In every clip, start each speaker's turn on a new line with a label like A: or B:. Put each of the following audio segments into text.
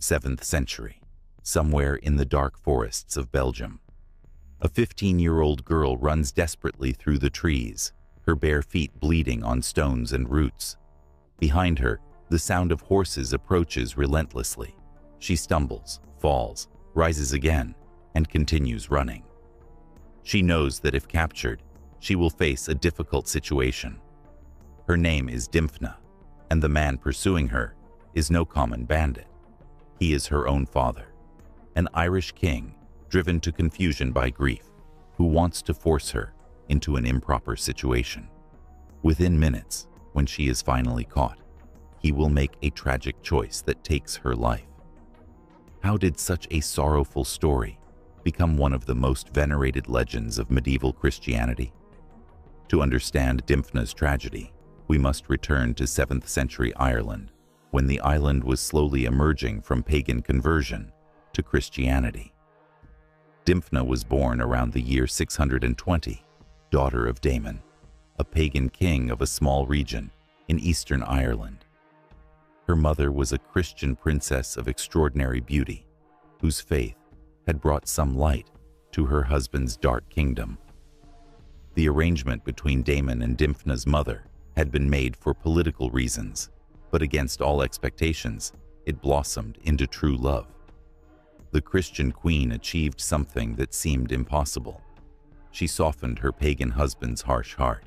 A: 7th century, somewhere in the dark forests of Belgium. A 15-year-old girl runs desperately through the trees, her bare feet bleeding on stones and roots. Behind her, the sound of horses approaches relentlessly. She stumbles, falls, rises again, and continues running. She knows that if captured, she will face a difficult situation. Her name is Dymphna, and the man pursuing her is no common bandit. He is her own father, an Irish king driven to confusion by grief, who wants to force her into an improper situation. Within minutes, when she is finally caught, he will make a tragic choice that takes her life. How did such a sorrowful story become one of the most venerated legends of medieval Christianity? To understand Dymphna's tragedy, we must return to 7th century Ireland, when the island was slowly emerging from pagan conversion to Christianity. Dymphna was born around the year 620, daughter of Damon, a pagan king of a small region in eastern Ireland. Her mother was a Christian princess of extraordinary beauty, whose faith had brought some light to her husband's dark kingdom. The arrangement between Damon and Dymphna's mother had been made for political reasons, but against all expectations, it blossomed into true love. The Christian queen achieved something that seemed impossible. She softened her pagan husband's harsh heart.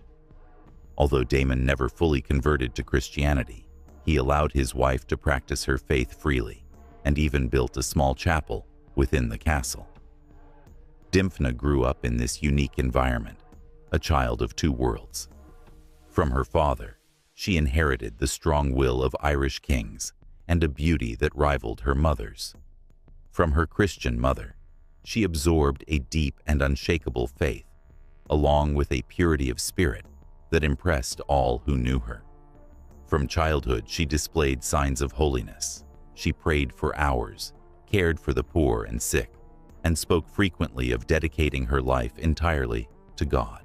A: Although Damon never fully converted to Christianity, he allowed his wife to practice her faith freely and even built a small chapel within the castle. Dymphna grew up in this unique environment, a child of two worlds. From her father, she inherited the strong will of Irish kings and a beauty that rivaled her mother's. From her Christian mother, she absorbed a deep and unshakable faith, along with a purity of spirit that impressed all who knew her. From childhood, she displayed signs of holiness. She prayed for hours, cared for the poor and sick, and spoke frequently of dedicating her life entirely to God.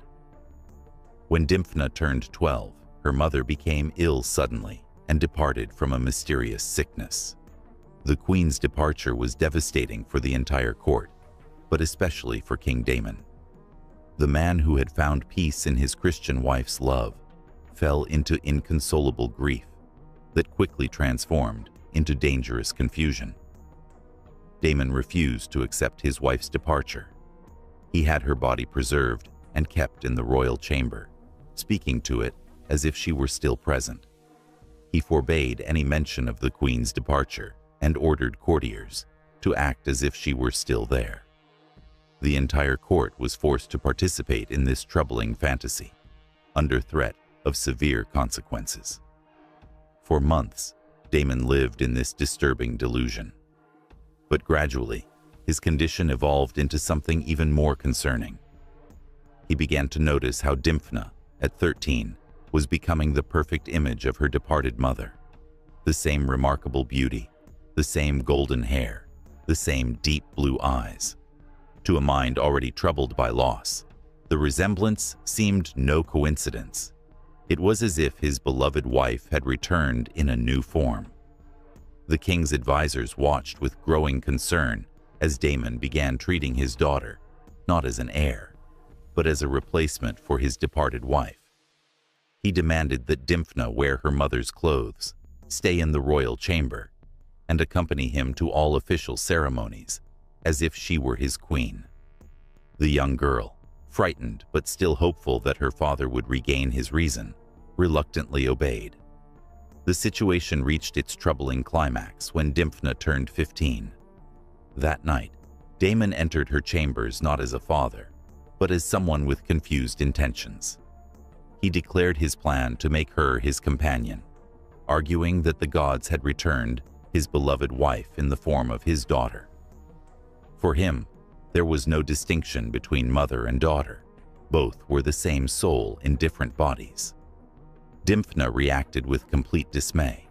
A: When Dymphna turned 12, her mother became ill suddenly and departed from a mysterious sickness. The queen's departure was devastating for the entire court, but especially for King Damon. The man who had found peace in his Christian wife's love fell into inconsolable grief that quickly transformed into dangerous confusion. Damon refused to accept his wife's departure. He had her body preserved and kept in the royal chamber, speaking to it as if she were still present. He forbade any mention of the queen's departure and ordered courtiers to act as if she were still there. The entire court was forced to participate in this troubling fantasy, under threat of severe consequences. For months, Damon lived in this disturbing delusion. But gradually, his condition evolved into something even more concerning. He began to notice how Dymphna, at 13, was becoming the perfect image of her departed mother. The same remarkable beauty, the same golden hair, the same deep blue eyes. To a mind already troubled by loss, the resemblance seemed no coincidence. It was as if his beloved wife had returned in a new form. The king's advisors watched with growing concern as Damon began treating his daughter not as an heir, but as a replacement for his departed wife. He demanded that Dymphna wear her mother's clothes, stay in the royal chamber, and accompany him to all official ceremonies, as if she were his queen. The young girl, frightened but still hopeful that her father would regain his reason, reluctantly obeyed. The situation reached its troubling climax when Dymphna turned 15. That night, Damon entered her chambers not as a father, but as someone with confused intentions. He declared his plan to make her his companion, arguing that the gods had returned his beloved wife in the form of his daughter. For him, there was no distinction between mother and daughter. Both were the same soul in different bodies. Dymphna reacted with complete dismay.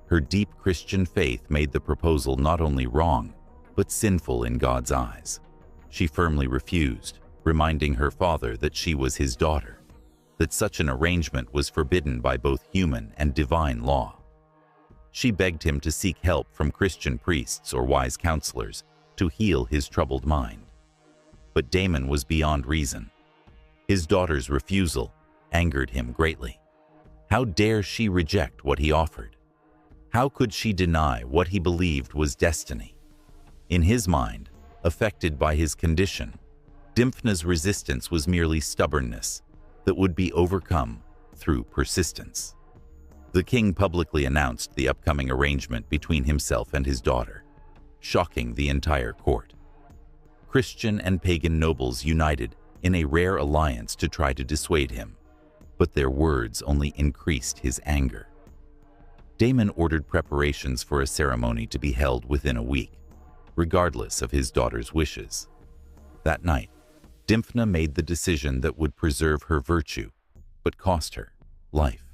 A: Her deep Christian faith made the proposal not only wrong, but sinful in God's eyes. She firmly refused, reminding her father that she was his daughter, that such an arrangement was forbidden by both human and divine law. She begged him to seek help from Christian priests or wise counselors to heal his troubled mind. But Damon was beyond reason. His daughter's refusal angered him greatly. How dare she reject what he offered? How could she deny what he believed was destiny? In his mind, affected by his condition, Dymphna's resistance was merely stubbornness that would be overcome through persistence. The king publicly announced the upcoming arrangement between himself and his daughter, shocking the entire court. Christian and pagan nobles united in a rare alliance to try to dissuade him, but their words only increased his anger. Damon ordered preparations for a ceremony to be held within a week, regardless of his daughter's wishes. That night, Dymphna made the decision that would preserve her virtue, but cost her life.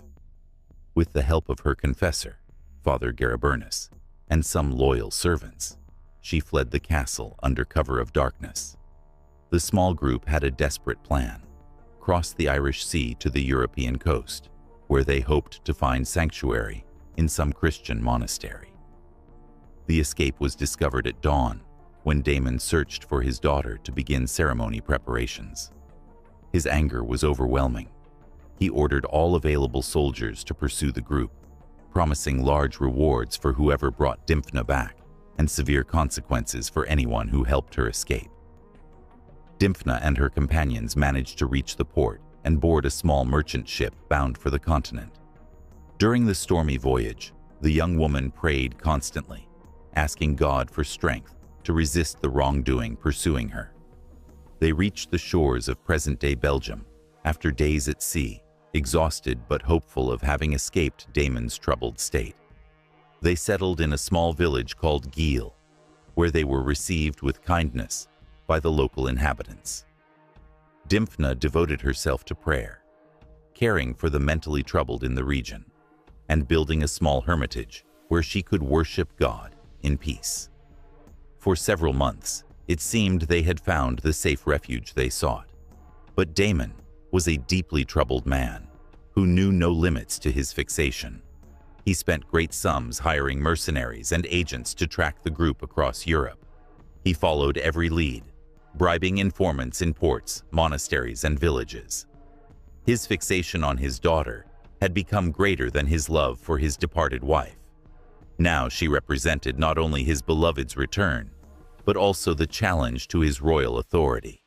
A: With the help of her confessor, Father Garabernus, and some loyal servants, she fled the castle under cover of darkness. The small group had a desperate plan: cross the Irish Sea to the European coast, where they hoped to find sanctuary in some Christian monastery. The escape was discovered at dawn, when Damon searched for his daughter to begin ceremony preparations. His anger was overwhelming. He ordered all available soldiers to pursue the group, promising large rewards for whoever brought Dymphna back and severe consequences for anyone who helped her escape. Dymphna and her companions managed to reach the port and board a small merchant ship bound for the continent. During the stormy voyage, the young woman prayed constantly, asking God for strength to resist the wrongdoing pursuing her. They reached the shores of present-day Belgium after days at sea, exhausted but hopeful of having escaped Damon's troubled state. They settled in a small village called Geel, where they were received with kindness by the local inhabitants. Dymphna devoted herself to prayer, caring for the mentally troubled in the region, and building a small hermitage where she could worship God in peace. For several months, it seemed they had found the safe refuge they sought. But Damon was a deeply troubled man who knew no limits to his fixation. He spent great sums hiring mercenaries and agents to track the group across Europe. He followed every lead, bribing informants in ports, monasteries, and villages. His fixation on his daughter had become greater than his love for his departed wife. Now she represented not only his beloved's return, but also the challenge to his royal authority.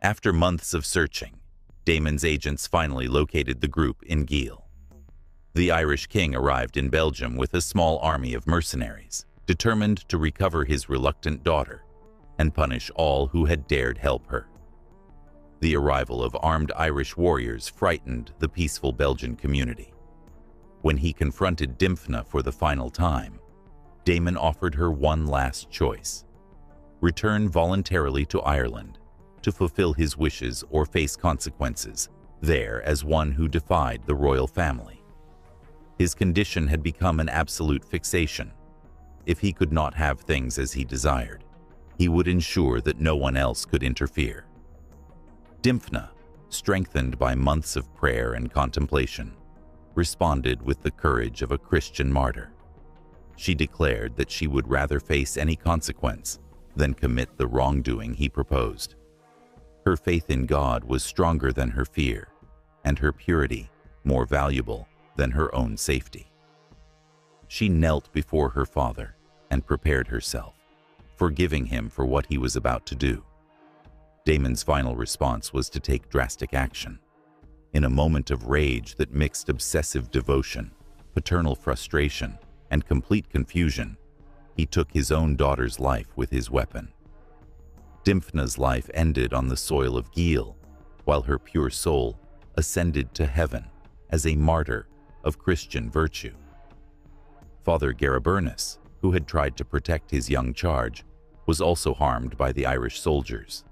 A: After months of searching, Damon's agents finally located the group in Geel. The Irish king arrived in Belgium with a small army of mercenaries, determined to recover his reluctant daughter and punish all who had dared help her. The arrival of armed Irish warriors frightened the peaceful Belgian community. When he confronted Dymphna for the final time, Damon offered her one last choice: return voluntarily to Ireland to fulfill his wishes or face consequences there as one who defied the royal family. His condition had become an absolute fixation. If he could not have things as he desired, he would ensure that no one else could interfere. Dymphna, strengthened by months of prayer and contemplation, responded with the courage of a Christian martyr. She declared that she would rather face any consequence than commit the wrongdoing he proposed. Her faith in God was stronger than her fear, and her purity more valuable than her own safety. She knelt before her father and prepared herself, forgiving him for what he was about to do. Damon's final response was to take drastic action. In a moment of rage that mixed obsessive devotion, paternal frustration, and complete confusion, he took his own daughter's life with his weapon. Dymphna's life ended on the soil of Geel, while her pure soul ascended to heaven as a martyr of Christian virtue. Father Garabernus, who had tried to protect his young charge, was also harmed by the Irish soldiers.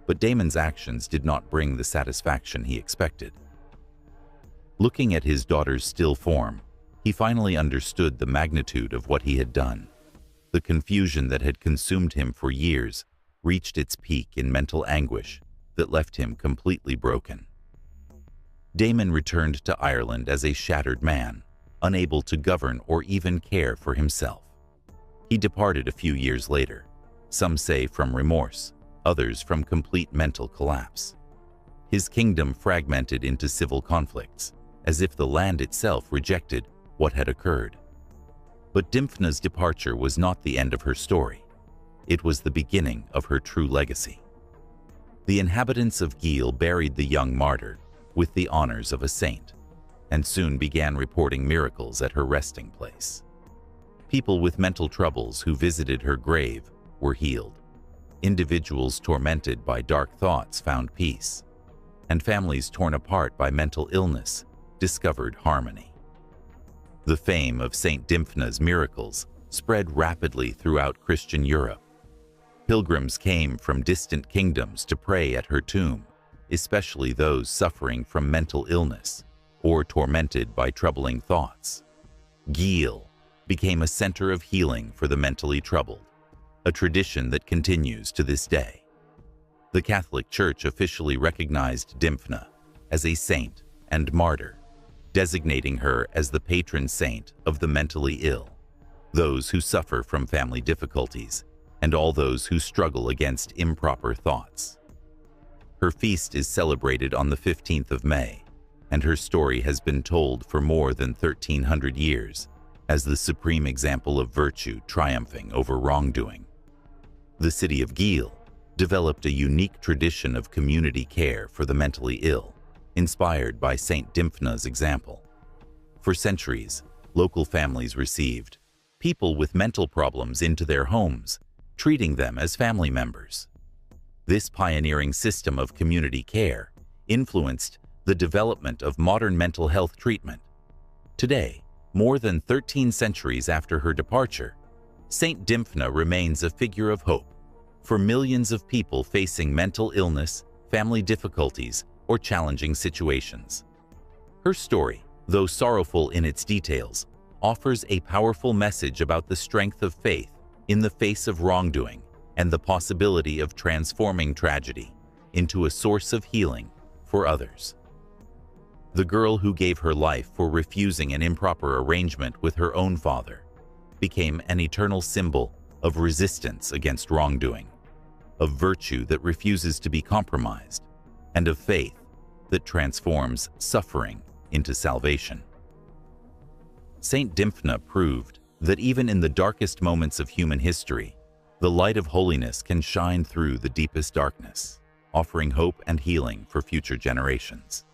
A: But Damon's actions did not bring the satisfaction he expected. Looking at his daughter's still form, he finally understood the magnitude of what he had done. The confusion that had consumed him for years reached its peak in mental anguish that left him completely broken. Damon returned to Ireland as a shattered man, unable to govern or even care for himself. He departed a few years later, some say from remorse, others from complete mental collapse. His kingdom fragmented into civil conflicts, as if the land itself rejected what had occurred. But Dymphna's departure was not the end of her story. It was the beginning of her true legacy. The inhabitants of Gil buried the young martyr with the honors of a saint, and soon began reporting miracles at her resting place. People with mental troubles who visited her grave were healed. Individuals tormented by dark thoughts found peace, and families torn apart by mental illness discovered harmony. The fame of Saint Dymphna's miracles spread rapidly throughout Christian Europe. Pilgrims came from distant kingdoms to pray at her tomb, especially those suffering from mental illness or tormented by troubling thoughts. Gil became a center of healing for the mentally troubled, a tradition that continues to this day. The Catholic Church officially recognized Dymphna as a saint and martyr, designating her as the patron saint of the mentally ill, those who suffer from family difficulties, and all those who struggle against improper thoughts. Her feast is celebrated on the 15th of May, and her story has been told for more than 1,300 years as the supreme example of virtue triumphing over wrongdoing. The city of Gil developed a unique tradition of community care for the mentally ill, inspired by Saint Dymphna's example. For centuries, local families received people with mental problems into their homes, treating them as family members. This pioneering system of community care influenced the development of modern mental health treatment. Today, more than 13 centuries after her departure, Saint Dymphna remains a figure of hope for millions of people facing mental illness, family difficulties, or challenging situations. Her story, though sorrowful in its details, offers a powerful message about the strength of faith in the face of wrongdoing and the possibility of transforming tragedy into a source of healing for others. The girl who gave her life for refusing an improper arrangement with her own father became an eternal symbol of resistance against wrongdoing, of virtue that refuses to be compromised, and of faith that transforms suffering into salvation. Saint Dymphna proved that even in the darkest moments of human history, the light of holiness can shine through the deepest darkness, offering hope and healing for future generations.